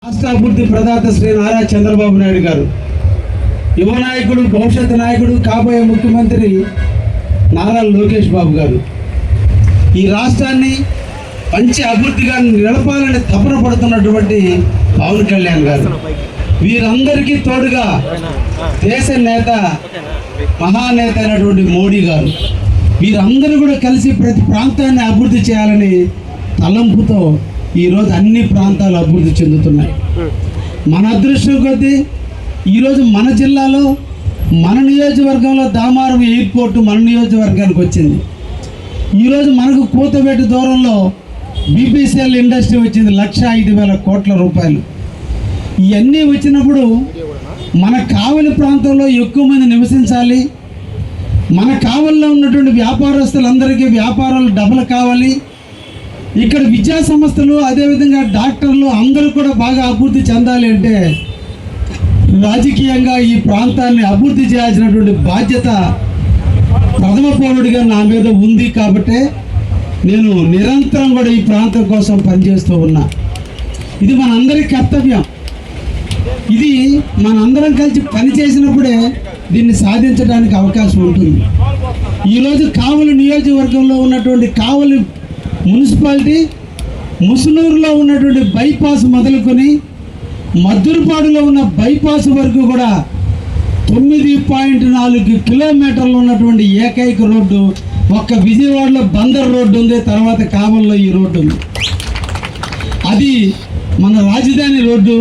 రాష్ట్ర అభివృద్ధి ప్రదాత శ్రీ నారా చంద్రబాబు నాయుడు గారు, యువ నాయకుడు, భవిష్యత్ నాయకుడు, కాబోయే ముఖ్యమంత్రి నారా లోకేష్ బాబు గారు ఈ రాష్ట్రాన్ని మంచి అభివృద్ధిగా నిలపాలని తపన పడుతున్నటువంటి పవన్ కళ్యాణ్ గారు, వీరందరికీ తోడుగా దేశ నేత, మహానేత అయినటువంటి మోడీ గారు, వీరందరూ కూడా కలిసి ప్రతి ప్రాంతాన్ని అభివృద్ధి చేయాలని తలంపుతో ఈరోజు అన్ని ప్రాంతాలు అభివృద్ధి చెందుతున్నాయి. మన అదృష్టం కొద్దీ ఈరోజు మన జిల్లాలో, మన నియోజకవర్గంలో దామారం ఎయిర్పోర్ట్ మన నియోజకవర్గానికి వచ్చింది. ఈరోజు మనకు కూతబెట్టు దూరంలో బీపీసీఎల్ ఇండస్ట్రీ వచ్చింది, 1,05,000 కోట్ల రూపాయలు. ఇవన్నీ వచ్చినప్పుడు మన కావలి ప్రాంతంలో ఎక్కువ మంది నివసించాలి, మన కావలిలో ఉన్నటువంటి వ్యాపారస్తులందరికీ వ్యాపారాలు డబల్ కావాలి, ఇక్కడ విద్యా సంస్థలు అదేవిధంగా డాక్టర్లు అందరూ కూడా బాగా అభివృద్ధి చెందాలి అంటే రాజకీయంగా ఈ ప్రాంతాన్ని అభివృద్ధి చేయాల్సినటువంటి బాధ్యత ప్రథమ పౌరుడిగా నా మీద ఉంది. కాబట్టి నేను నిరంతరం కూడా ఈ ప్రాంతం కోసం పనిచేస్తూ ఉన్నా. ఇది మనందరి కర్తవ్యం. ఇది మనందరం కలిసి పనిచేసినప్పుడే దీన్ని సాధించడానికి అవకాశం ఉంటుంది. ఈరోజు కావలి నియోజకవర్గంలో ఉన్నటువంటి కావలి మున్సిపాలిటీ, ముసునూరులో ఉన్నటువంటి బైపాస్ మొదలుకొని మద్దురుపాడులో ఉన్న బైపాస్ వరకు కూడా 9.4 కిలోమీటర్లు ఉన్నటువంటి ఏకైక రోడ్డు ఒక్క విజయవాడలో బందర్ రోడ్డు ఉంది, తర్వాత కావలిలో ఈ రోడ్డు ఉంది. అది మన రాజధాని రోడ్డు.